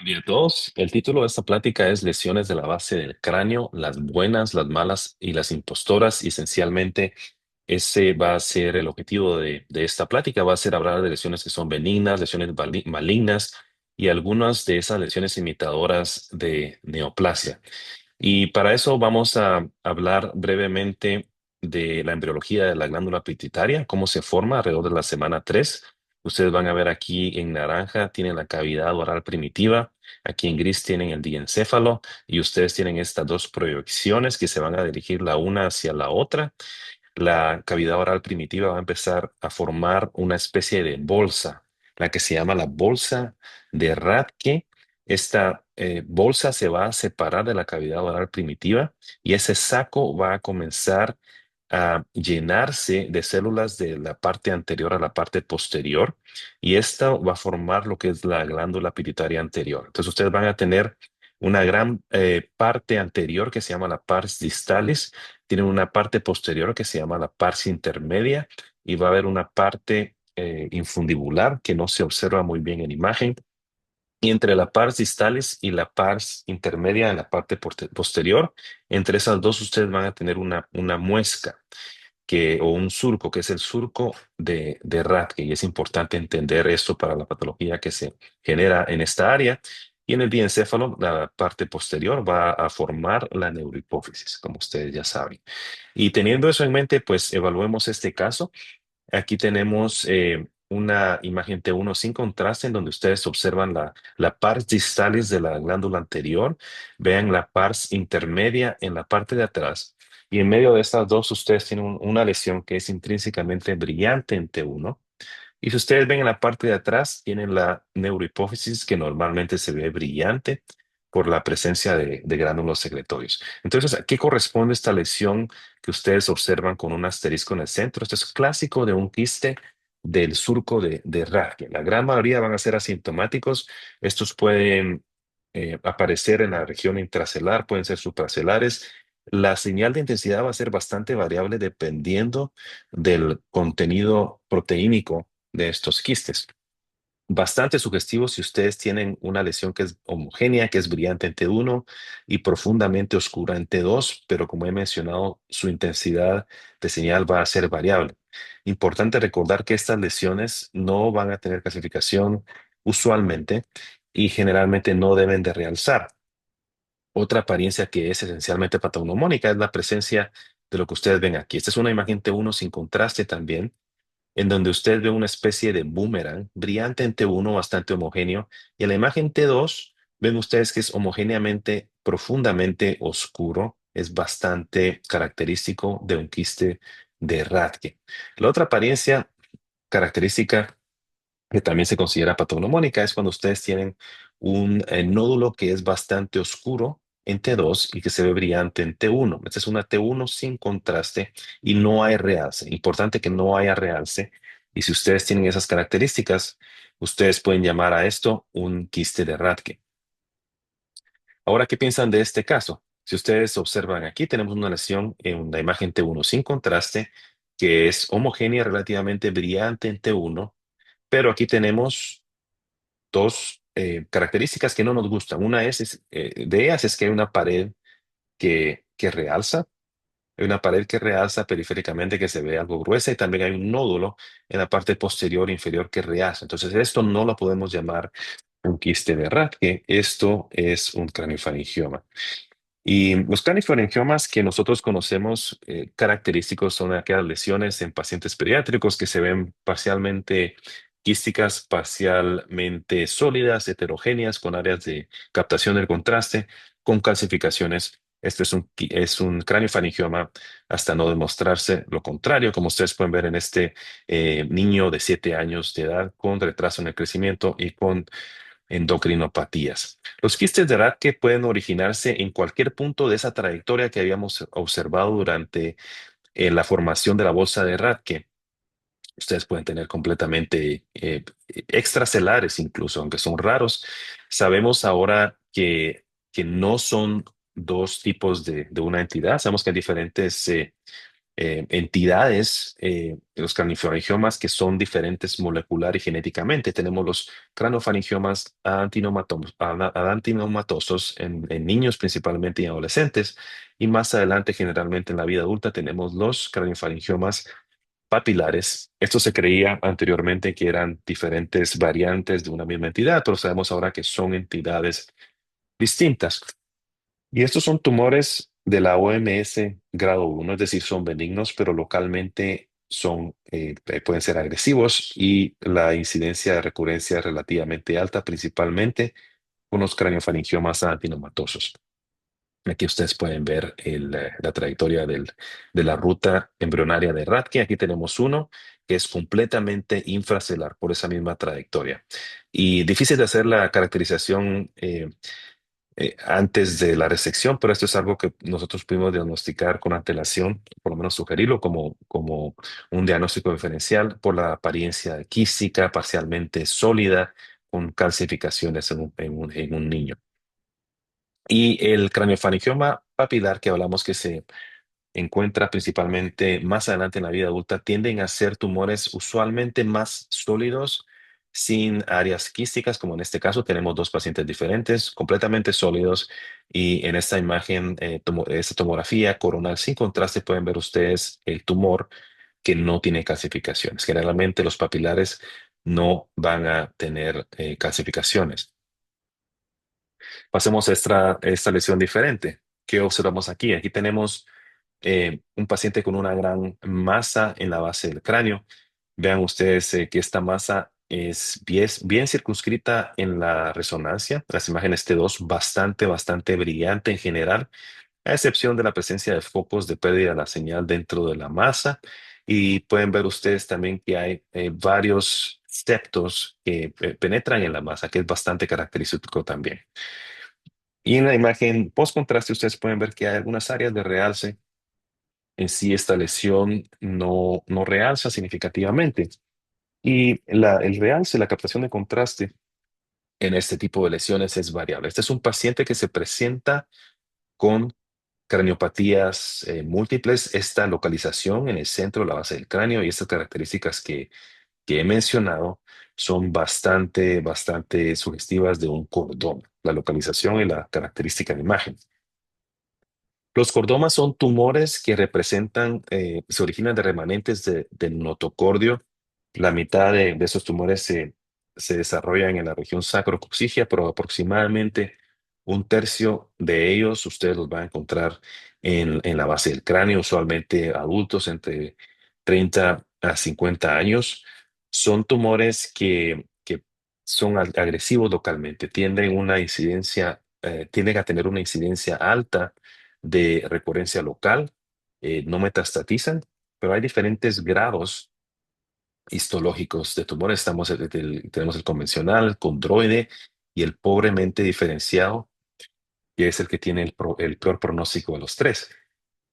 Día a todos. El título de esta plática es Lesiones de la base del cráneo, las buenas, las malas y las impostoras. Y esencialmente, ese va a ser el objetivo de esta plática. Va a ser hablar de lesiones que son benignas, lesiones malignas y algunas de esas lesiones imitadoras de neoplasia. Y para eso vamos a hablar brevemente de la embriología de la glándula pituitaria, cómo se forma alrededor de la semana 3. Ustedes van a ver aquí en naranja tienen la cavidad oral primitiva, aquí en gris tienen el diencéfalo y ustedes tienen estas dos proyecciones que se van a dirigir la una hacia la otra. La cavidad oral primitiva va a empezar a formar una especie de bolsa, la que se llama la bolsa de Rathke. Esta bolsa se va a separar de la cavidad oral primitiva y ese saco va a comenzar a llenarse de células de la parte anterior a la parte posterior y esta va a formar lo que es la glándula pituitaria anterior. Entonces ustedes van a tener una gran parte anterior que se llama la pars distalis, tienen una parte posterior que se llama la pars intermedia y va a haber una parte infundibular que no se observa muy bien en imagen. Y entre la pars distalis y la pars intermedia en la parte posterior, entre esas dos ustedes van a tener una muesca o un surco, que es el surco de Rathke. Y es importante entender esto para la patología que se genera en esta área. Y en el diencéfalo, la parte posterior va a formar la neurohipófisis, como ustedes ya saben. Y teniendo eso en mente, pues evaluemos este caso. Aquí tenemos una imagen T1 sin contraste en donde ustedes observan la pars distalis de la glándula anterior. Vean la pars intermedia en la parte de atrás. Y en medio de estas dos, ustedes tienen una lesión que es intrínsecamente brillante en T1. Y si ustedes ven en la parte de atrás, tienen la neurohipófisis que normalmente se ve brillante por la presencia de gránulos secretorios. Entonces, ¿a qué corresponde esta lesión que ustedes observan con un asterisco en el centro? Esto es clásico de un quiste del surco de Rathke. La gran mayoría van a ser asintomáticos. Estos pueden aparecer en la región intracelular, pueden ser supracelares. La señal de intensidad va a ser bastante variable dependiendo del contenido proteínico de estos quistes. Bastante sugestivo si ustedes tienen una lesión que es homogénea, que es brillante en T1 y profundamente oscura en T2, pero como he mencionado, su intensidad de señal va a ser variable. Importante recordar que estas lesiones no van a tener clasificación usualmente y generalmente no deben de realzar. Otra apariencia que es esencialmente patognomónica es la presencia de lo que ustedes ven aquí. Esta es una imagen T1 sin contraste también en donde usted ve una especie de boomerang brillante en T1 bastante homogéneo y en la imagen T2 ven ustedes que es homogéneamente profundamente oscuro, es bastante característico de un quiste de Rathke. La otra apariencia característica que también se considera patognomónica es cuando ustedes tienen un nódulo que es bastante oscuro en T2 y que se ve brillante en T1. Esta es una T1 sin contraste y no hay realce. Importante que no haya realce. Y si ustedes tienen esas características, ustedes pueden llamar a esto un quiste de Rathke. Ahora, ¿qué piensan de este caso? Si ustedes observan aquí, tenemos una lesión en la imagen T1 sin contraste que es homogénea, relativamente brillante en T1, pero aquí tenemos dos características que no nos gustan. Una de ellas es que hay una pared que realza, hay una pared que realza periféricamente que se ve algo gruesa y también hay un nódulo en la parte posterior inferior que realza. Entonces, esto no lo podemos llamar un quiste de Rathke, esto es un craniofaringioma. Y los craniofaringiomas que nosotros conocemos característicos son aquellas lesiones en pacientes pediátricos que se ven parcialmente quísticas, parcialmente sólidas, heterogéneas, con áreas de captación del contraste, con calcificaciones. Este es un craniofaringioma hasta no demostrarse lo contrario, como ustedes pueden ver en este niño de 7 años de edad con retraso en el crecimiento y con endocrinopatías. Los quistes de Rathke pueden originarse en cualquier punto de esa trayectoria que habíamos observado durante la formación de la bolsa de Rathke. Ustedes pueden tener completamente extracelares incluso, aunque son raros. Sabemos ahora que no son dos tipos de una entidad. Sabemos que hay diferentes entidades, los craniofaringiomas que son diferentes molecular y genéticamente. Tenemos los craniofaringiomas adeninomatous en niños principalmente y adolescentes, y más adelante, generalmente en la vida adulta, tenemos los craniofaringiomas papilares. Esto se creía anteriormente que eran diferentes variantes de una misma entidad, pero sabemos ahora que son entidades distintas. Y estos son tumores de la OMS grado uno, es decir, son benignos, pero localmente pueden ser agresivos y la incidencia de recurrencia es relativamente alta, principalmente con los craniofaringiomas adenomatosos. Aquí ustedes pueden ver la trayectoria de la ruta embrionaria de Rathke. Aquí tenemos uno que es completamente infracelular por esa misma trayectoria. Y difícil de hacer la caracterización antes de la resección, pero esto es algo que nosotros pudimos diagnosticar con antelación, por lo menos sugerirlo como un diagnóstico diferencial por la apariencia quística, parcialmente sólida, con calcificaciones en un niño. Y el craniofaringioma papilar que hablamos que se encuentra principalmente más adelante en la vida adulta, tienden a ser tumores usualmente más sólidos, sin áreas quísticas, como en este caso tenemos dos pacientes diferentes, completamente sólidos, y en esta imagen, esta tomografía coronal sin contraste, pueden ver ustedes el tumor que no tiene calcificaciones. Generalmente los papilares no van a tener calcificaciones. Pasemos a esta lesión diferente. ¿Qué observamos aquí? Aquí tenemos un paciente con una gran masa en la base del cráneo. Vean ustedes que esta masa es bien circunscrita en la resonancia. Las imágenes T2 bastante brillante en general, a excepción de la presencia de focos de pérdida de la señal dentro de la masa. Y pueden ver ustedes también que hay varios septos que penetran en la masa, que es bastante característico también. Y en la imagen post-contraste ustedes pueden ver que hay algunas áreas de realce. En sí, esta lesión no realza significativamente. Y el realce, la captación de contraste en este tipo de lesiones es variable. Este es un paciente que se presenta con craniopatías múltiples, esta localización en el centro de la base del cráneo y estas características que he mencionado son bastante sugestivas de un cordón, la localización y la característica de imagen. Los cordomas son tumores que se originan de remanentes del notocordio. La mitad de esos tumores se desarrollan en la región sacrocoxigia, pero aproximadamente un tercio de ellos ustedes los van a encontrar en la base del cráneo, usualmente adultos entre 30 a 50 años. Son tumores que son agresivos localmente, tienden a tener una incidencia alta de recurrencia local, no metastatizan, pero hay diferentes grados histológicos de tumores. Tenemos el convencional, condroide y el pobremente diferenciado, que es el que tiene el peor pronóstico de los tres.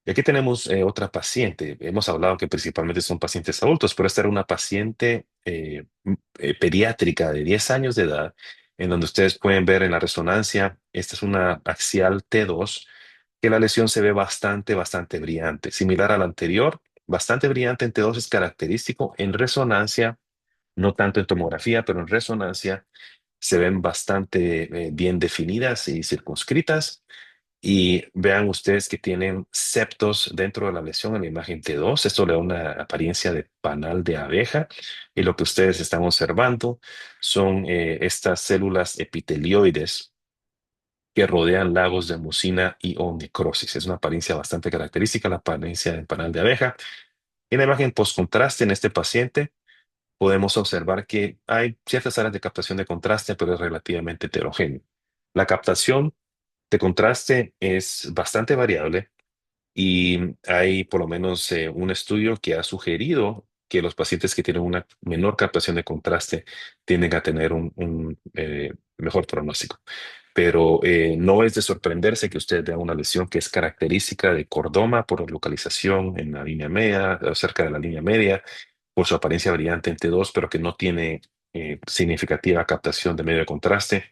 Y aquí tenemos otra paciente. Hemos hablado que principalmente son pacientes adultos, pero esta era una paciente pediátrica de 10 años de edad, en donde ustedes pueden ver en la resonancia, esta es una axial T2, que la lesión se ve bastante brillante, similar a la anterior, bastante brillante en T2 es característico, en resonancia, no tanto en tomografía, pero en resonancia se ven bastante bien definidas y circunscritas. Y vean ustedes que tienen septos dentro de la lesión en la imagen T2. Esto le da una apariencia de panal de abeja. Y lo que ustedes están observando son estas células epitelioides que rodean lagos de mucina y o necrosis. Es una apariencia bastante característica, la apariencia del panal de abeja. En la imagen post-contraste en este paciente podemos observar que hay ciertas áreas de captación de contraste, pero es relativamente heterogéneo. La captación de contraste es bastante variable y hay por lo menos un estudio que ha sugerido que los pacientes que tienen una menor captación de contraste tienden a tener un mejor pronóstico. Pero no es de sorprenderse que usted vea una lesión que es característica de cordoma por localización en la línea media, cerca de la línea media, por su apariencia brillante en T2, pero que no tiene significativa captación de medio de contraste.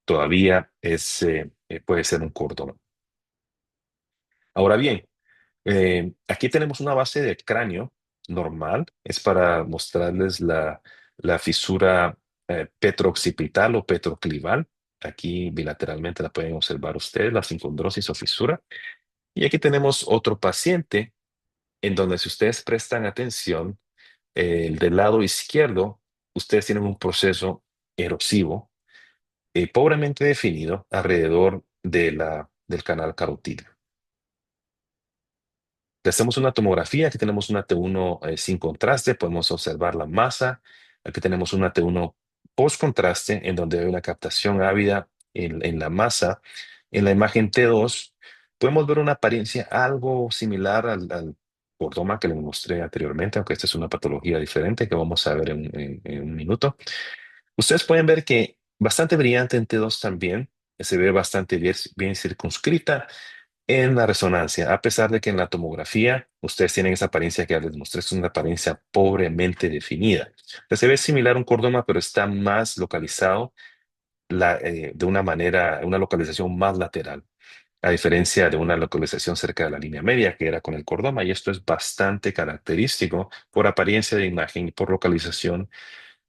Todavía puede ser un cordoma. Ahora bien, Aquí tenemos una base de cráneo normal, es para mostrarles la fisura petrooccipital o petroclival. Aquí bilateralmente la pueden observar ustedes, la sincondrosis o fisura. Y aquí tenemos otro paciente en donde si ustedes prestan atención, el del lado izquierdo, ustedes tienen un proceso erosivo pobremente definido alrededor del canal carotídeo. Le hacemos una tomografía, aquí tenemos una T1 sin contraste, podemos observar la masa, aquí tenemos una T1 post contraste en donde hay una captación ávida en la masa. En la imagen T2 podemos ver una apariencia algo similar al cordoma que les mostré anteriormente, aunque esta es una patología diferente que vamos a ver en un minuto. Ustedes pueden ver que bastante brillante en T2 también, se ve bastante bien circunscrita en la resonancia, a pesar de que en la tomografía ustedes tienen esa apariencia que ya les mostré, es una apariencia pobremente definida. Se ve similar a un cordoma, pero está más localizado de una manera, una localización más lateral, a diferencia de una localización cerca de la línea media, que era con el cordoma, y esto es bastante característico por apariencia de imagen y por localización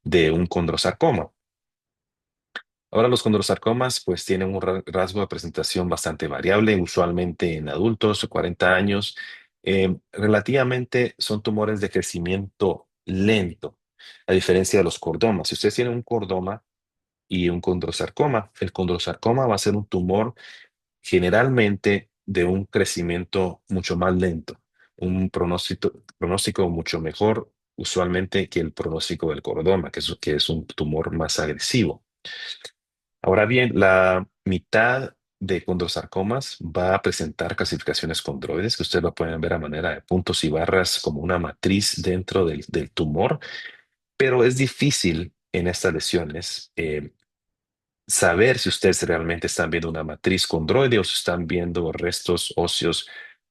de un condrosarcoma. Ahora los condrosarcomas pues tienen un rasgo de presentación bastante variable, usualmente en adultos o 40 años. Relativamente son tumores de crecimiento lento, a diferencia de los cordomas. Si ustedes tienen un cordoma y un condrosarcoma, el condrosarcoma va a ser un tumor generalmente de un crecimiento mucho más lento, un pronóstico mucho mejor usualmente que el pronóstico del cordoma, que es un tumor más agresivo. Ahora bien, la mitad de condrosarcomas va a presentar calcificaciones condroides, que ustedes lo pueden ver a manera de puntos y barras como una matriz dentro del tumor, pero es difícil en estas lesiones saber si ustedes realmente están viendo una matriz condroide o si están viendo restos óseos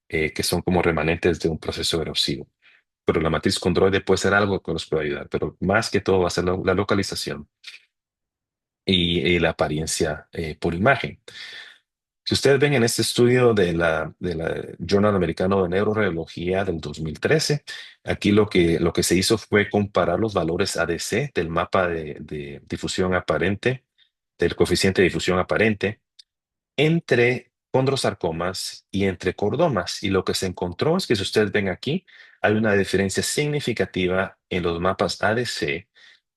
que son como remanentes de un proceso erosivo. Pero la matriz condroide puede ser algo que nos puede ayudar, pero más que todo va a ser la localización y la apariencia por imagen. Si ustedes ven en este estudio de la Journal Americano de Neuroradiología del 2013, aquí lo que se hizo fue comparar los valores ADC del mapa de difusión aparente, del coeficiente de difusión aparente, entre condrosarcomas y entre cordomas. Y lo que se encontró es que si ustedes ven aquí, hay una diferencia significativa en los mapas ADC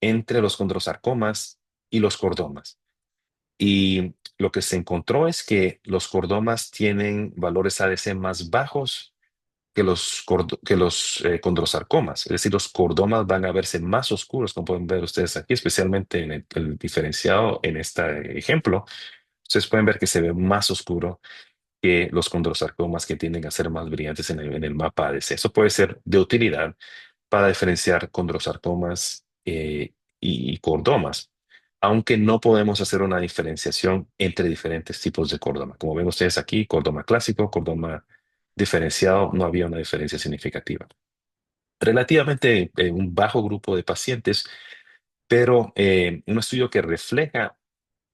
entre los condrosarcomas y los cordomas. Y lo que se encontró es que los cordomas tienen valores ADC más bajos que los condrosarcomas. Es decir, los cordomas van a verse más oscuros, como pueden ver ustedes aquí, especialmente en el diferenciado en este ejemplo. Ustedes pueden ver que se ve más oscuro que los condrosarcomas que tienden a ser más brillantes en el mapa ADC. Eso puede ser de utilidad para diferenciar condrosarcomas y cordomas, aunque no podemos hacer una diferenciación entre diferentes tipos de cordoma. Como ven ustedes aquí, cordoma clásico, cordoma diferenciado, no había una diferencia significativa. Relativamente un bajo grupo de pacientes, pero un estudio que refleja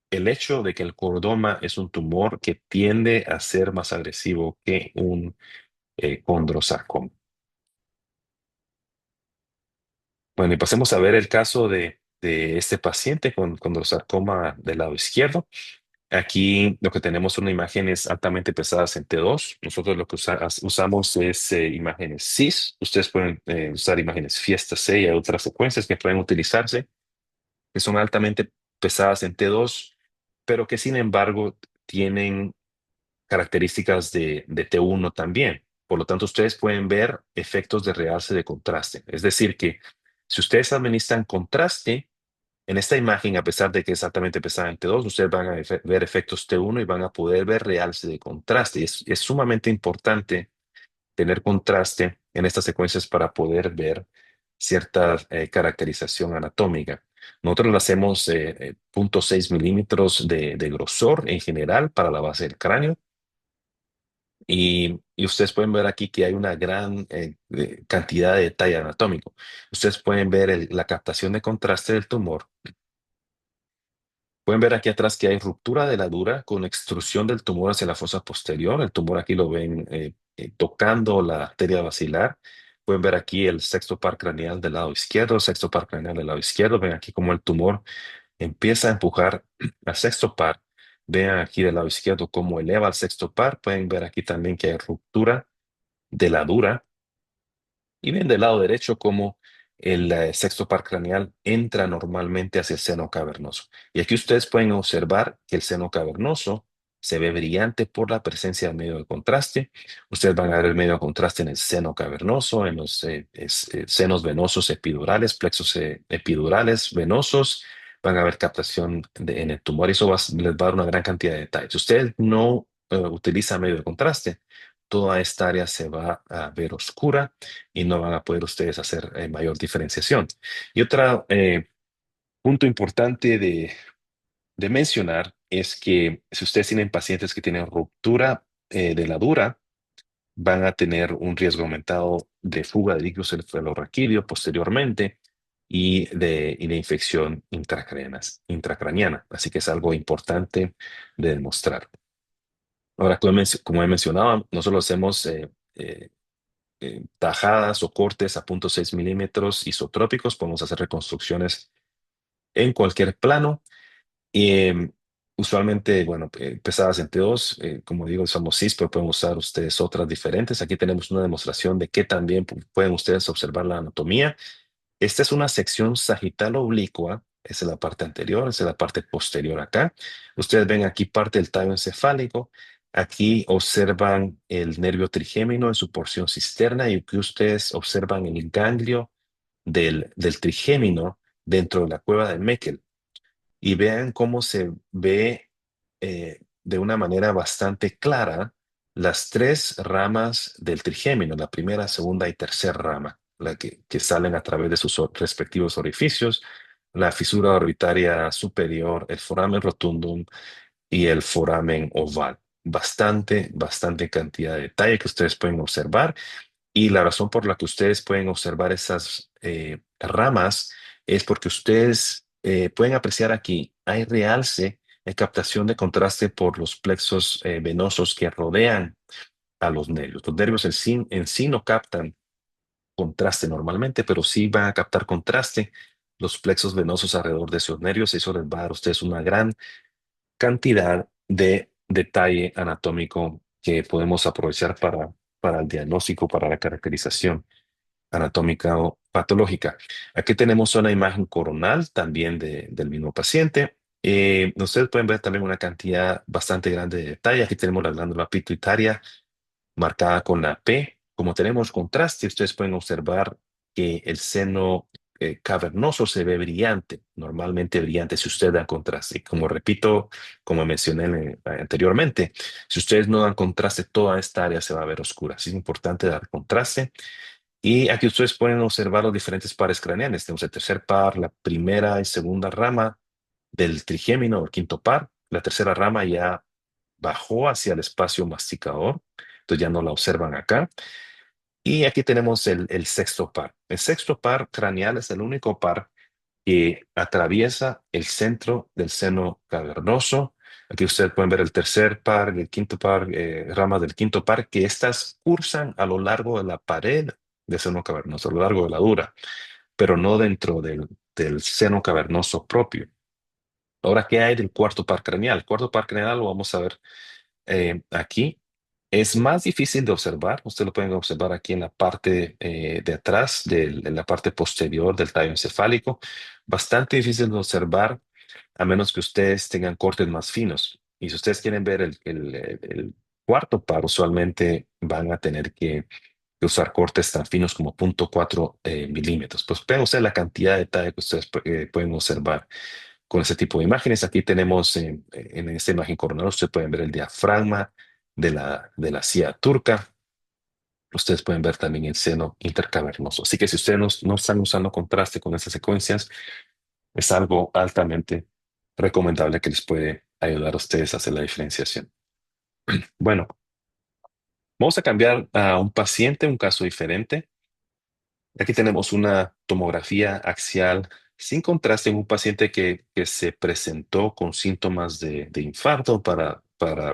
el hecho de que el cordoma es un tumor que tiende a ser más agresivo que un condrosarcoma. Bueno, y pasemos a ver el caso de este paciente con condrosarcoma del lado izquierdo. Aquí lo que tenemos son imágenes altamente pesadas en T2. Nosotros lo que usamos es imágenes CIS. Ustedes pueden usar imágenes Fiesta C y hay otras secuencias que pueden utilizarse, que son altamente pesadas en T2, pero que sin embargo tienen características de T1 también. Por lo tanto, ustedes pueden ver efectos de realce de contraste. Es decir, que si ustedes administran contraste en esta imagen, a pesar de que es altamente pesada en T2, ustedes van a ver efectos T1 y van a poder ver realce de contraste. Y es sumamente importante tener contraste en estas secuencias para poder ver cierta caracterización anatómica. Nosotros lo hacemos 0.6 milímetros de grosor en general para la base del cráneo y ustedes pueden ver aquí que hay una gran cantidad de detalle anatómico. Ustedes pueden ver la captación de contraste del tumor Pueden ver aquí atrás que hay ruptura de la dura con extrusión del tumor hacia la fosa posterior. El tumor aquí lo ven tocando la arteria basilar. Pueden ver aquí el sexto par craneal del lado izquierdo, el sexto par craneal del lado izquierdo. Ven aquí como el tumor empieza a empujar al sexto par. Vean aquí del lado izquierdo cómo eleva al sexto par. Pueden ver aquí también que hay ruptura de la dura. Y ven del lado derecho cómo el sexto par craneal entra normalmente hacia el seno cavernoso. Y aquí ustedes pueden observar que el seno cavernoso se ve brillante por la presencia del medio de contraste. Ustedes van a ver el medio de contraste en el seno cavernoso, en los senos venosos epidurales, plexos epidurales venosos. Van a ver captación en el tumor y eso les va a dar una gran cantidad de detalles. Si ustedes no utilizan medio de contraste, toda esta área se va a ver oscura y no van a poder ustedes hacer mayor diferenciación. Y otro punto importante de mencionar es que si ustedes tienen pacientes que tienen ruptura de la dura, van a tener un riesgo aumentado de fuga de líquido cefalorraquídeo posteriormente y de infección intracraniana. Así que es algo importante de demostrar. Ahora, como he mencionado, nosotros hacemos tajadas o cortes a 0,6 milímetros isotrópicos. Podemos hacer reconstrucciones en cualquier plano. Y usualmente, bueno, pesadas entre dos, como digo, usamos CIS, pero pueden usar ustedes otras diferentes. Aquí tenemos una demostración de que también pueden ustedes observar la anatomía. Esta es una sección sagital oblicua. Esa es la parte anterior, esa es la parte posterior acá. Ustedes ven aquí parte del tallo encefálico. Aquí observan el nervio trigémino en su porción cisterna y aquí ustedes observan el ganglio del trigémino dentro de la cueva de Meckel y vean cómo se ve de una manera bastante clara las tres ramas del trigémino, la primera, segunda y tercera rama, la que salen a través de sus respectivos orificios, la fisura orbitaria superior, el foramen rotundum y el foramen oval. Bastante cantidad de detalle que ustedes pueden observar. Y la razón por la que ustedes pueden observar esas ramas es porque ustedes pueden apreciar aquí, hay realce, hay captación de contraste por los plexos venosos que rodean a los nervios. Los nervios en sí no captan contraste normalmente, pero sí van a captar contraste los plexos venosos alrededor de esos nervios. Eso les va a dar a ustedes una gran cantidad de detalle anatómico que podemos aprovechar para el diagnóstico, para la caracterización anatómica o patológica. Aquí tenemos una imagen coronal también del mismo paciente. Ustedes pueden ver también una cantidad bastante grande de detalle. Aquí tenemos la glándula pituitaria marcada con la P. Como tenemos contraste, ustedes pueden observar que el seno cavernoso se ve brillante, normalmente brillante si usted da contraste. Como repito, como mencioné anteriormente, si ustedes no dan contraste, toda esta área se va a ver oscura. Así es importante dar contraste. Y aquí ustedes pueden observar los diferentes pares craneales. Tenemos el tercer par, la primera y segunda rama del trigémino, el quinto par. La tercera rama ya bajó hacia el espacio masticador, entonces ya no la observan acá. Y aquí tenemos el sexto par. El sexto par craneal es el único par que atraviesa el centro del seno cavernoso. Aquí ustedes pueden ver el tercer par, el quinto par, ramas del quinto par, que estas cursan a lo largo de la pared del seno cavernoso, a lo largo de la dura, pero no dentro del seno cavernoso propio. Ahora, ¿qué hay del cuarto par craneal? El cuarto par craneal lo vamos a ver aquí. Es más difícil de observar. Ustedes lo pueden observar aquí en la parte de atrás, en la parte posterior del tallo encefálico. Bastante difícil de observar a menos que ustedes tengan cortes más finos. Y si ustedes quieren ver el cuarto par, usualmente van a tener que usar cortes tan finos como 0,4 milímetros. Pues vean ustedes la cantidad de detalle que ustedes pueden observar con ese tipo de imágenes. Aquí tenemos en esta imagen coronal, ustedes pueden ver el diafragma de la silla turca. Ustedes pueden ver también el seno intercavernoso. Así que si ustedes no están usando contraste con estas secuencias, es algo altamente recomendable que les puede ayudar a ustedes a hacer la diferenciación. Bueno, vamos a cambiar a un paciente, un caso diferente. Aquí tenemos una tomografía axial sin contraste en un paciente que se presentó con síntomas de infarto para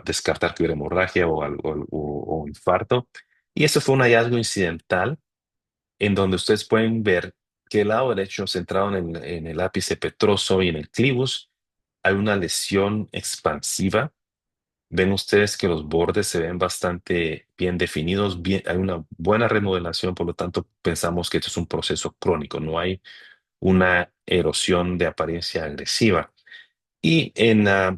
descartar que hubiera hemorragia o infarto. Y eso fue un hallazgo incidental en donde ustedes pueden ver que el lado derecho, centrado en el ápice petroso y en el clivus, hay una lesión expansiva. Ven ustedes que los bordes se ven bastante bien definidos, hay una buena remodelación, por lo tanto pensamos que esto es un proceso crónico, no hay una erosión de apariencia agresiva. Y en la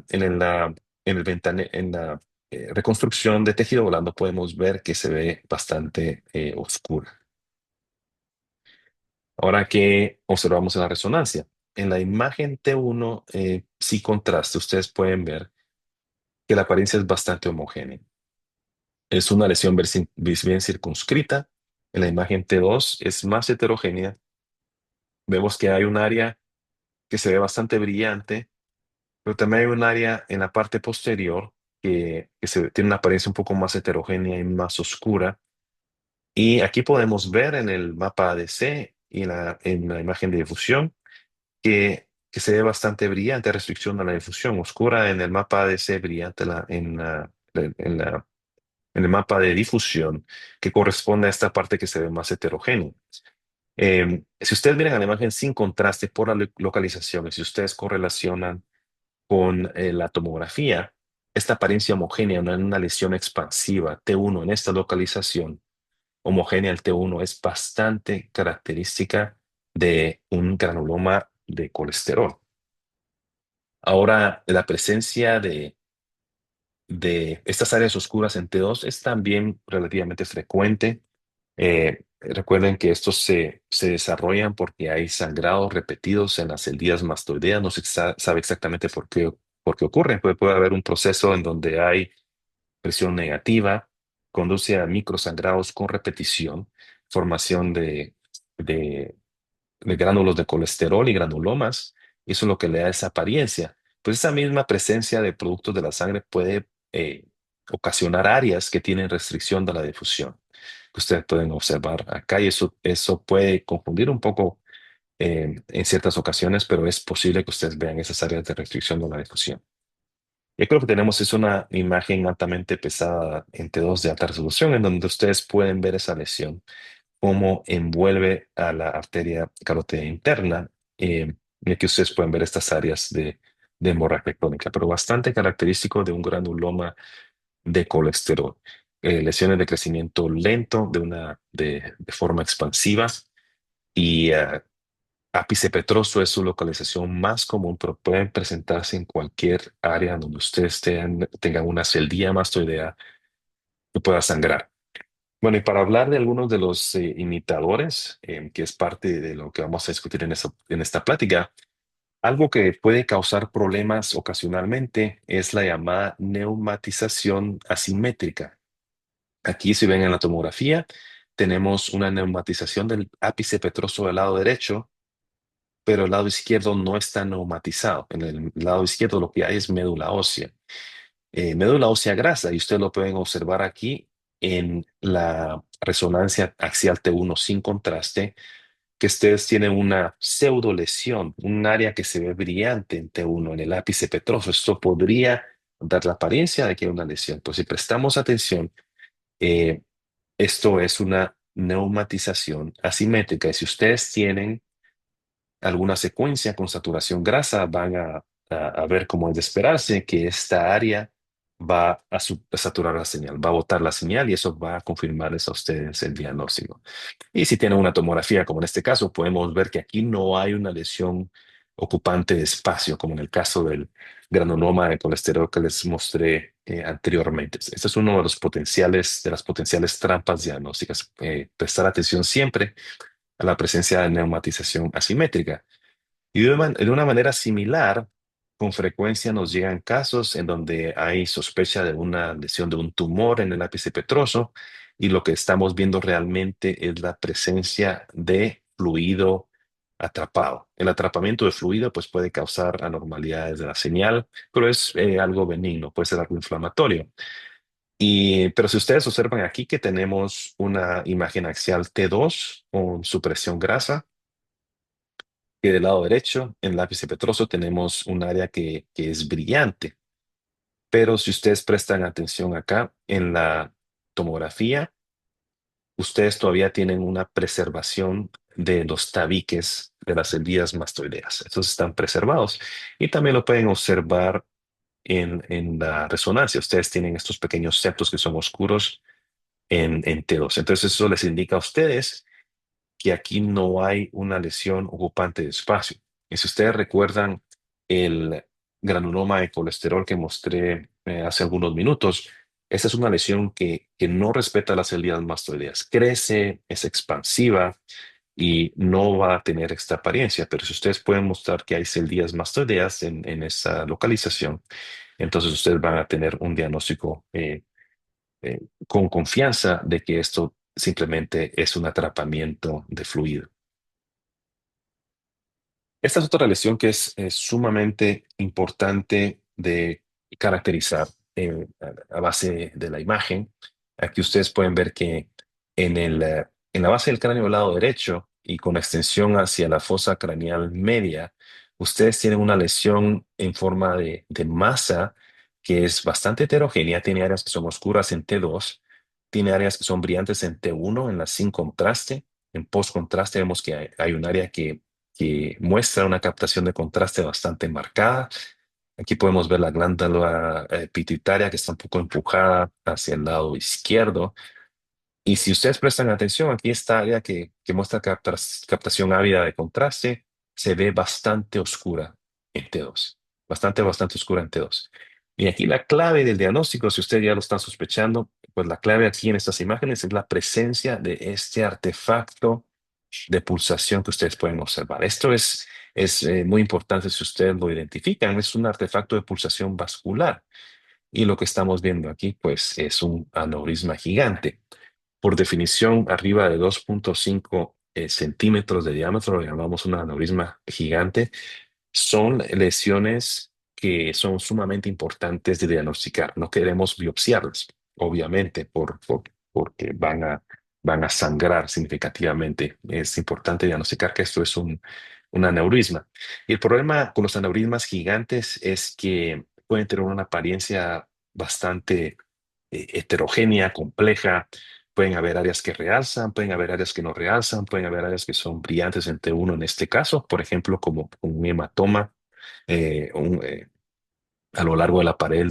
reconstrucción de tejido blando podemos ver que se ve bastante oscura. Ahora que observamos en la resonancia, en la imagen T1 sí contraste, ustedes pueden ver que la apariencia es bastante homogénea. Es una lesión bien circunscrita. En la imagen T2 es más heterogénea. Vemos que hay un área que se ve bastante brillante, pero también hay un área en la parte posterior tiene una apariencia un poco más heterogénea y más oscura. Y aquí podemos ver en el mapa ADC y en la imagen de difusión que se ve bastante brillante, restricción a la difusión, oscura en el mapa ADC, brillante en el mapa de difusión, que corresponde a esta parte que se ve más heterogénea. Si ustedes miran a la imagen sin contraste por la localización, y si ustedes correlacionan con la tomografía, esta apariencia homogénea en una lesión expansiva T1 en esta localización, homogénea al T1, es bastante característica de un granuloma de colesterol. Ahora, la presencia de estas áreas oscuras en T2 es también relativamente frecuente. Recuerden que estos se desarrollan porque hay sangrados repetidos en las celdillas mastoideas. No se sabe exactamente por qué ocurren. Puede haber un proceso en donde hay presión negativa, conduce a microsangrados con repetición, formación de gránulos de colesterol y granulomas. Y eso es lo que le da esa apariencia. Pues esa misma presencia de productos de la sangre puede ocasionar áreas que tienen restricción de la difusión, que ustedes pueden observar acá, y eso puede confundir un poco en ciertas ocasiones, pero es posible que ustedes vean esas áreas de restricción de la difusión. Yo creo que tenemos es una imagen altamente pesada en T2 de alta resolución, en donde ustedes pueden ver esa lesión, cómo envuelve a la arteria carótida interna. Y aquí ustedes pueden ver estas áreas de hemorragia crónica, pero bastante característico de un granuloma de colesterol. Lesiones de crecimiento lento de forma expansiva y ápice petroso es su localización más común, pero pueden presentarse en cualquier área donde ustedes tengan una celdilla mastoidea que pueda sangrar. Bueno, y para hablar de algunos de los imitadores, que es parte de lo que vamos a discutir en esta plática, algo que puede causar problemas ocasionalmente es la llamada neumatización asimétrica. Aquí, si ven en la tomografía, tenemos una neumatización del ápice petroso del lado derecho, pero el lado izquierdo no está neumatizado. En el lado izquierdo lo que hay es médula ósea grasa, y ustedes lo pueden observar aquí en la resonancia axial T1 sin contraste, que ustedes tienen una pseudo lesión, un área que se ve brillante en T1, en el ápice petroso. Esto podría dar la apariencia de que hay una lesión. Pues si prestamos atención, eh, esto es una neumatización asimétrica. Y si ustedes tienen alguna secuencia con saturación grasa, van a ver, como es de esperarse, que esta área va a saturar la señal, va a botar la señal, y eso va a confirmarles a ustedes el diagnóstico. Y si tienen una tomografía, como en este caso, podemos ver que aquí no hay una lesión ocupante de espacio, como en el caso del granuloma de colesterol que les mostré anteriormente. Este es uno de de las potenciales trampas diagnósticas. Prestar atención siempre a la presencia de neumatización asimétrica. Y de una manera similar, con frecuencia nos llegan casos en donde hay sospecha de una lesión de un tumor en el ápice petroso, y lo que estamos viendo realmente es la presencia de fluido atrapado. El atrapamiento de fluido pues puede causar anormalidades de la señal, pero es algo benigno, puede ser algo inflamatorio. Pero si ustedes observan aquí que tenemos una imagen axial T2 con supresión grasa, que del lado derecho, en el lápice petroso, tenemos un área que es brillante. Pero si ustedes prestan atención acá en la tomografía, ustedes todavía tienen una preservación de los tabiques de las células mastoideas. Estos están preservados y también lo pueden observar en la resonancia. Ustedes tienen estos pequeños septos que son oscuros en T2. Entonces eso les indica a ustedes que aquí no hay una lesión ocupante de espacio. Y si ustedes recuerdan el granuloma de colesterol que mostré hace algunos minutos, esta es una lesión que no respeta las células mastoideas. Crece, es expansiva y no va a tener esta apariencia. Pero si ustedes pueden mostrar que hay células mastoideas en esa localización, entonces ustedes van a tener un diagnóstico con confianza de que esto simplemente es un atrapamiento de fluido. Esta es otra lesión que es sumamente importante de caracterizar a base de la imagen. Aquí ustedes pueden ver que en la base del cráneo del lado derecho y con extensión hacia la fosa craneal media, ustedes tienen una lesión en forma de masa que es bastante heterogénea. Tiene áreas que son oscuras en T2, tiene áreas que son brillantes en T1, en la sin contraste. En post contraste vemos que hay un área que muestra una captación de contraste bastante marcada. Aquí podemos ver la glándula pituitaria que está un poco empujada hacia el lado izquierdo. Y si ustedes prestan atención, aquí esta área que muestra captación ávida de contraste se ve bastante oscura en T2. Bastante oscura en T2. Y aquí la clave del diagnóstico, si ustedes ya lo están sospechando, pues la clave aquí en estas imágenes es la presencia de este artefacto de pulsación que ustedes pueden observar. Esto es muy importante si ustedes lo identifican. Es un artefacto de pulsación vascular. Y lo que estamos viendo aquí, pues, es un aneurisma gigante. Por definición, arriba de 2.5 centímetros de diámetro, lo llamamos un aneurisma gigante. Son lesiones que son sumamente importantes de diagnosticar. No queremos biopsiarlas, obviamente, porque van a sangrar significativamente. Es importante diagnosticar que esto es un aneurisma. Y el problema con los aneurismas gigantes es que pueden tener una apariencia bastante heterogénea, compleja. Pueden haber áreas que realzan, pueden haber áreas que no realzan, pueden haber áreas que son brillantes entre uno en este caso, por ejemplo, como un hematoma eh, un, eh, a lo largo de la pared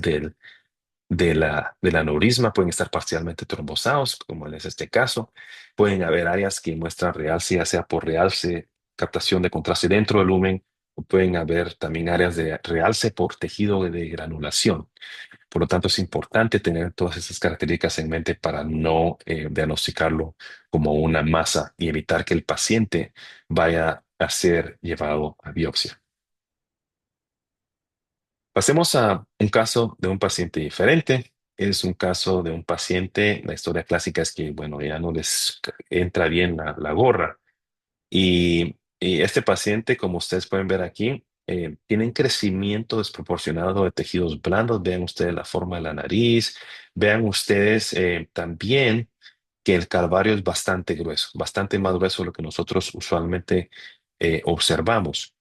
del aneurisma, pueden estar parcialmente trombosados, como es este caso. Pueden haber áreas que muestran realce, ya sea por realce, captación de contraste dentro del lumen, o pueden haber también áreas de realce por tejido de granulación. Por lo tanto, es importante tener todas esas características en mente para no diagnosticarlo como una masa y evitar que el paciente vaya a ser llevado a biopsia. Pasemos a un caso de un paciente diferente. Es un caso de un paciente, la historia clásica es que, bueno, ya no les entra bien la gorra. Y este paciente, como ustedes pueden ver aquí, tiene un crecimiento desproporcionado de tejidos blandos. Vean ustedes la forma de la nariz. Vean ustedes también que el calvario es bastante grueso, bastante más grueso de lo que nosotros usualmente observamos.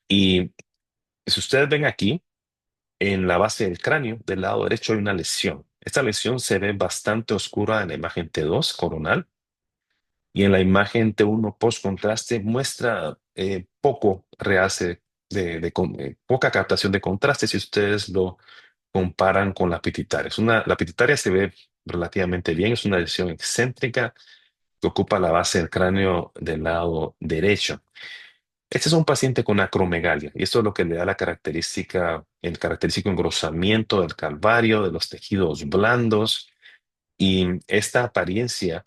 Y si ustedes ven aquí, en la base del cráneo, del lado derecho, hay una lesión. Esta lesión se ve bastante oscura en la imagen T2 coronal y en la imagen T1 post contraste muestra poco realce poca captación de contraste si ustedes lo comparan con la pituitaria. La pituitaria se ve relativamente bien, es una lesión excéntrica que ocupa la base del cráneo del lado derecho. Este es un paciente con acromegalia y esto es lo que le da el característico engrosamiento del calvario, de los tejidos blandos y esta apariencia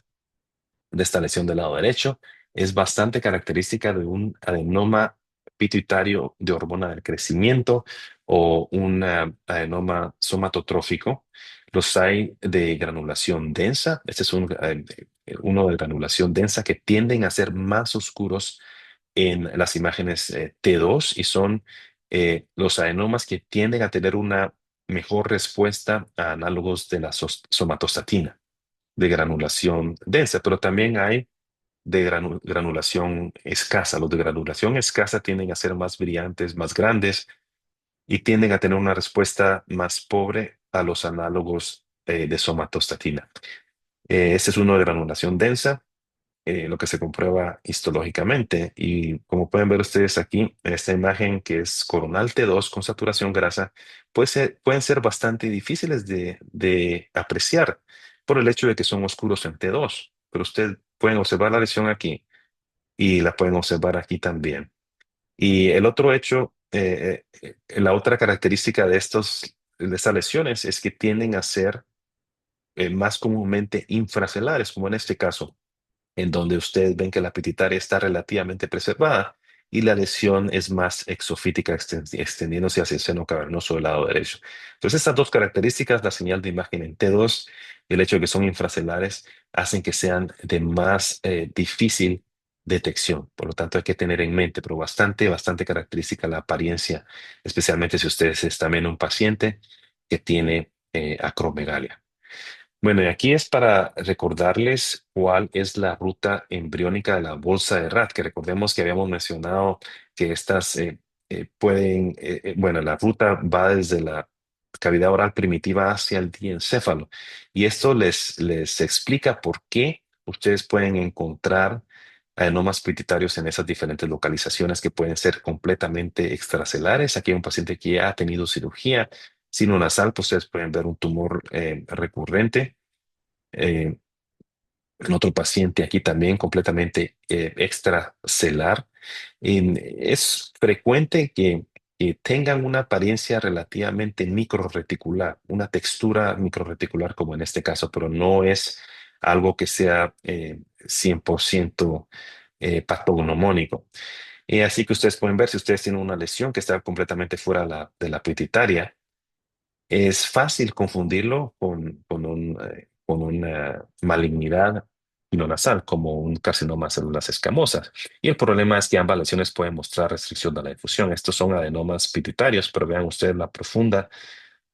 de esta lesión del lado derecho es bastante característica de un adenoma pituitario de hormona del crecimiento o un adenoma somatotrófico. Los hay de granulación densa. Este es uno de granulación densa que tienden a ser más oscuros en las imágenes T2 y son los adenomas que tienden a tener una mejor respuesta a análogos de la somatostatina de granulación densa, pero también hay granulación escasa. Los de granulación escasa tienden a ser más brillantes, más grandes y tienden a tener una respuesta más pobre a los análogos de somatostatina. Este es uno de granulación densa, lo que se comprueba histológicamente. Y como pueden ver ustedes aquí en esta imagen que es coronal T2 con saturación grasa, pueden ser bastante difíciles de apreciar por el hecho de que son oscuros en T2. Pero ustedes pueden observar la lesión aquí y la pueden observar aquí también. Y el otro hecho, la otra característica de estas lesiones es que tienden a ser más comúnmente infracelares, como en este caso en donde ustedes ven que la pituitaria está relativamente preservada y la lesión es más exofítica, extendiéndose hacia el seno cavernoso del lado derecho. Entonces, estas dos características, la señal de imagen en T2 y el hecho de que son infracelares, hacen que sean de más difícil detección. Por lo tanto, hay que tener en mente, pero bastante característica la apariencia, especialmente si ustedes están en un paciente que tiene acromegalia. Bueno, y aquí es para recordarles cuál es la ruta embriónica de la bolsa de Rat, que recordemos que habíamos mencionado que estas bueno, la ruta va desde la cavidad oral primitiva hacia el diencéfalo. Y esto les explica por qué ustedes pueden encontrar adenomas pituitarios en esas diferentes localizaciones que pueden ser completamente extracelares. Aquí hay un paciente que ya ha tenido cirugía sinonasal, pues ustedes pueden ver un tumor recurrente. Eh, en otro paciente aquí también completamente extracelar. Es frecuente que tengan una apariencia relativamente microreticular, una textura microreticular como en este caso, pero no es algo que sea 100% patognomónico. Así que ustedes pueden ver si ustedes tienen una lesión que está completamente fuera de la pituitaria, es fácil confundirlo con una malignidad nasal, como un carcinoma de células escamosas. Y el problema es que ambas lesiones pueden mostrar restricción de la difusión. Estos son adenomas pituitarios, pero vean ustedes la profunda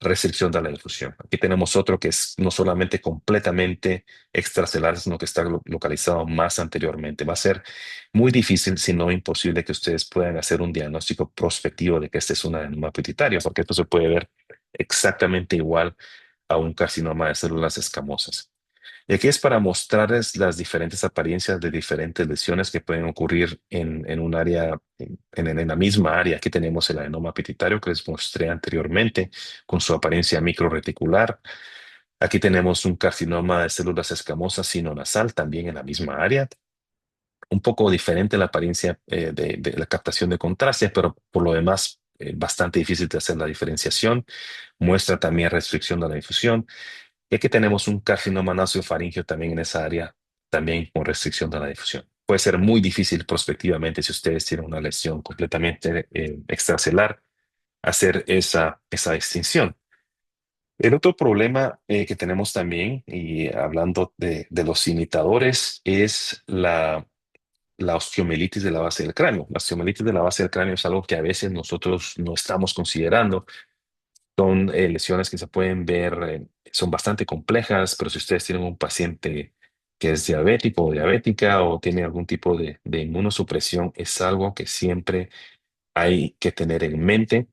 restricción de la difusión. Aquí tenemos otro que es no solamente completamente extracelular, sino que está localizado más anteriormente. Va a ser muy difícil, si no imposible, que ustedes puedan hacer un diagnóstico prospectivo de que este es un adenoma pituitario, porque esto se puede ver exactamente igual a un carcinoma de células escamosas. Y aquí es para mostrarles las diferentes apariencias de diferentes lesiones que pueden ocurrir en un área, en la misma área. Aquí tenemos el adenoma pituitario que les mostré anteriormente con su apariencia microreticular. Aquí tenemos un carcinoma de células escamosas sinonasal también en la misma área. Un poco diferente la apariencia de la captación de contraste, pero por lo demás bastante difícil de hacer la diferenciación. Muestra también restricción de la difusión. Y aquí tenemos un carcinoma nasofaríngeo también en esa área, también con restricción de la difusión. Puede ser muy difícil prospectivamente si ustedes tienen una lesión completamente extracelular hacer esa distinción. El otro problema que tenemos también, y hablando de los imitadores, es la osteomielitis de la base del cráneo. La osteomielitis de la base del cráneo es algo que a veces nosotros no estamos considerando. Son lesiones que se pueden ver, son bastante complejas, pero si ustedes tienen un paciente que es diabético o diabética o tiene algún tipo de inmunosupresión, es algo que siempre hay que tener en mente.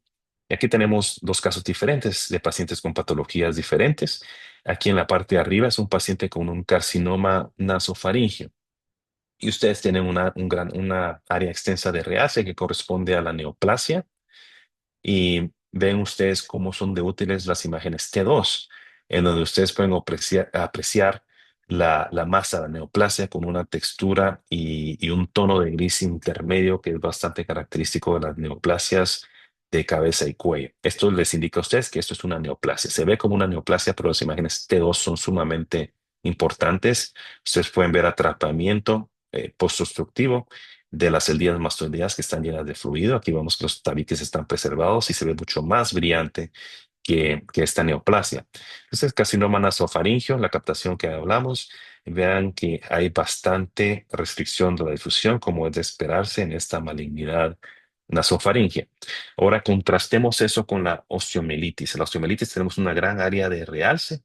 Y aquí tenemos dos casos diferentes de pacientes con patologías diferentes. Aquí en la parte de arriba es un paciente con un carcinoma nasofaríngeo y ustedes tienen una área extensa de reace que corresponde a la neoplasia y ven ustedes cómo son de útiles las imágenes T2, en donde ustedes pueden apreciar la masa de la neoplasia con una textura y un tono de gris intermedio que es bastante característico de las neoplasias de cabeza y cuello. Esto les indica a ustedes que esto es una neoplasia. Se ve como una neoplasia, pero las imágenes T2 son sumamente importantes. Ustedes pueden ver atrapamiento postobstructivo de las celdillas mastoideas que están llenas de fluido. Aquí vemos que los tabiques están preservados y se ve mucho más brillante que esta neoplasia. Entonces, carcinoma nasofaríngeo, la captación que hablamos, vean que hay bastante restricción de la difusión, como es de esperarse en esta malignidad nasofaringea. Ahora contrastemos eso con la osteomielitis. En la osteomielitis tenemos una gran área de realce,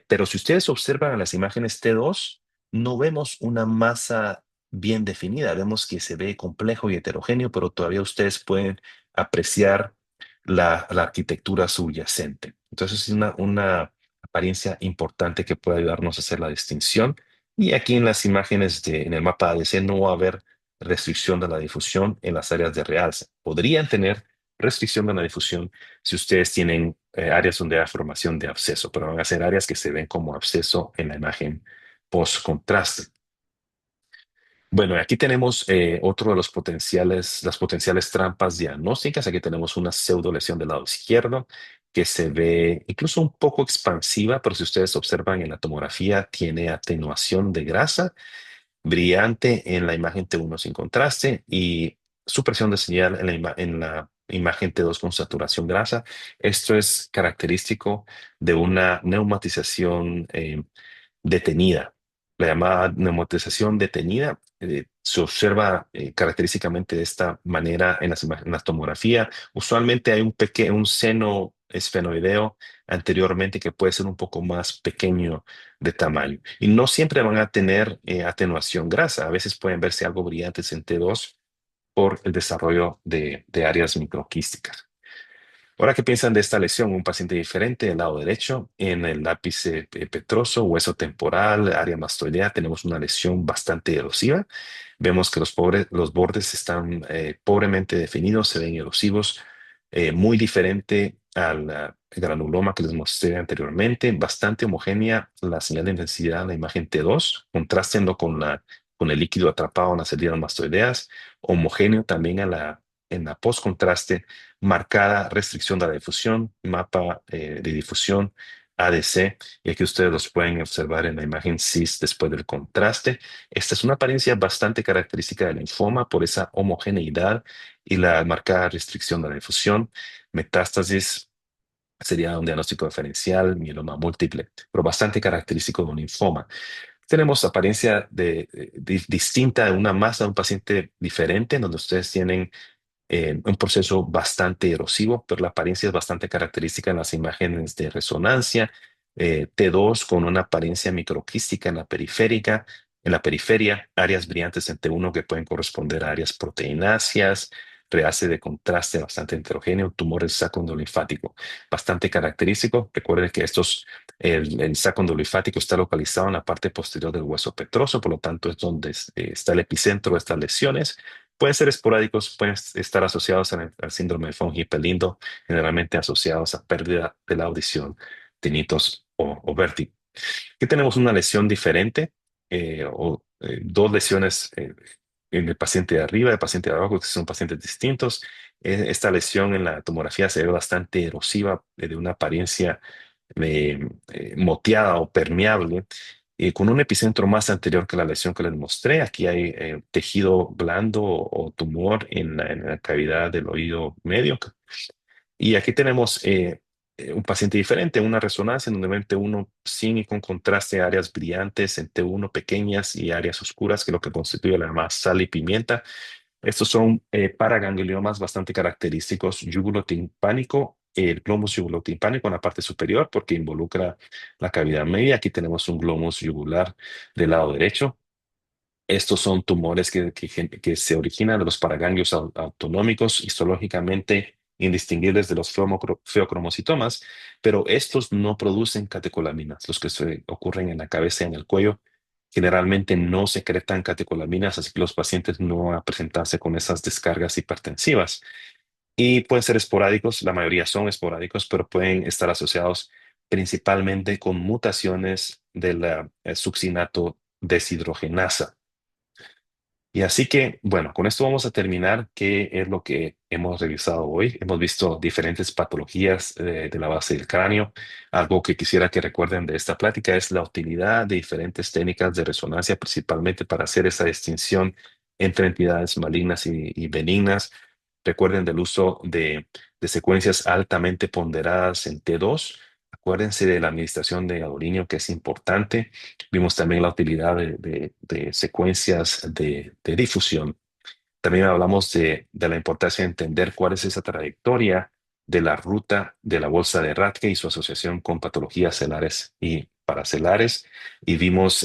pero si ustedes observan las imágenes T2, no vemos una masa bien definida, vemos que se ve complejo y heterogéneo, pero todavía ustedes pueden apreciar la arquitectura subyacente. Entonces es una apariencia importante que puede ayudarnos a hacer la distinción. Y aquí en las imágenes en el mapa ADC no va a haber restricción de la difusión en las áreas de realce. Podrían tener restricción de la difusión si ustedes tienen áreas donde hay formación de absceso, pero van a ser áreas que se ven como absceso en la imagen post-contraste. Bueno, aquí tenemos otro de las potenciales trampas diagnósticas. Aquí tenemos una pseudo lesión del lado izquierdo que se ve incluso un poco expansiva, pero si ustedes observan en la tomografía, tiene atenuación de grasa brillante en la imagen T1 sin contraste y supresión de señal en la imagen T2 con saturación grasa. Esto es característico de una neumatización detenida. La llamada neumatización detenida se observa característicamente de esta manera en la tomografía. Usualmente hay un seno esfenoideo anteriormente que puede ser un poco más pequeño de tamaño. Y no siempre van a tener atenuación grasa. A veces pueden verse algo brillantes en T2 por el desarrollo de áreas microquísticas. Ahora, ¿qué piensan de esta lesión? Un paciente diferente del lado derecho, en el ápice petroso, hueso temporal, área mastoidea, tenemos una lesión bastante erosiva. Vemos que los bordes están pobremente definidos, se ven erosivos, muy diferente al granuloma que les mostré anteriormente, bastante homogénea la señal de intensidad de la imagen T2, contrastando con el líquido atrapado en las heridas mastoideas, homogéneo también en la post-contraste, marcada restricción de la difusión, mapa de difusión ADC, y aquí ustedes los pueden observar en la imagen CIS después del contraste. Esta es una apariencia bastante característica del linfoma por esa homogeneidad y la marcada restricción de la difusión. Metástasis sería un diagnóstico diferencial, mieloma múltiple, pero bastante característico de un linfoma. Tenemos apariencia distinta de una masa de un paciente diferente, donde ustedes tienen un proceso bastante erosivo, pero la apariencia es bastante característica en las imágenes de resonancia. T2 con una apariencia microquística en la periferia, áreas brillantes en T1 que pueden corresponder a áreas proteináceas, rehace de contraste bastante heterogéneo, tumor del saco endolinfático, bastante característico. Recuerden que el saco endolinfático está localizado en la parte posterior del hueso petroso, por lo tanto es donde está el epicentro de estas lesiones. Pueden ser esporádicos, pueden estar asociados al síndrome de von Hippel-Lindau, generalmente asociados a pérdida de la audición, tinnitus o vértigo. Aquí tenemos una lesión diferente dos lesiones en el paciente de arriba y el paciente de abajo, que son pacientes distintos. Esta lesión en la tomografía se ve bastante erosiva, de una apariencia moteada o permeable, con un epicentro más anterior que la lesión que les mostré. Aquí hay tejido blando o tumor en la cavidad del oído medio. Y aquí tenemos un paciente diferente, una resonancia en donde ven T1 sin y con contraste, áreas brillantes en T1 pequeñas y áreas oscuras, que es lo que constituye la llamada sal y pimienta. Estos son paragangliomas bastante característicos, yugulotimpánico, el glomus yugulotimpánico en la parte superior porque involucra la cavidad media. Aquí tenemos un glomus yugular del lado derecho. Estos son tumores que se originan de los paraganglios autonómicos, histológicamente indistinguibles de los feocromocitomas, pero estos no producen catecolaminas. Los que ocurren en la cabeza y en el cuello generalmente no secretan catecolaminas, así que los pacientes no van a presentarse con esas descargas hipertensivas. Y pueden ser esporádicos, la mayoría son esporádicos, pero pueden estar asociados principalmente con mutaciones de la succinato deshidrogenasa. Y así que, bueno, con esto vamos a terminar. ¿Qué es lo que hemos revisado hoy? Hemos visto diferentes patologías de la base del cráneo. Algo que quisiera que recuerden de esta plática es la utilidad de diferentes técnicas de resonancia, principalmente para hacer esa distinción entre entidades malignas y benignas. Recuerden del uso de secuencias altamente ponderadas en T2. Acuérdense de la administración de aluminio, que es importante. Vimos también la utilidad de secuencias de difusión. También hablamos de la importancia de entender cuál es esa trayectoria de la ruta de la bolsa de Rathke y su asociación con patologías celares y paracelares. Y vimos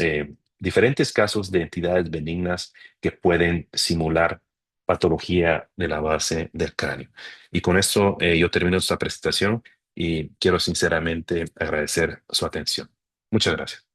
diferentes casos de entidades benignas que pueden simular patología de la base del cráneo. Y con esto yo termino esta presentación y quiero sinceramente agradecer su atención. Muchas gracias.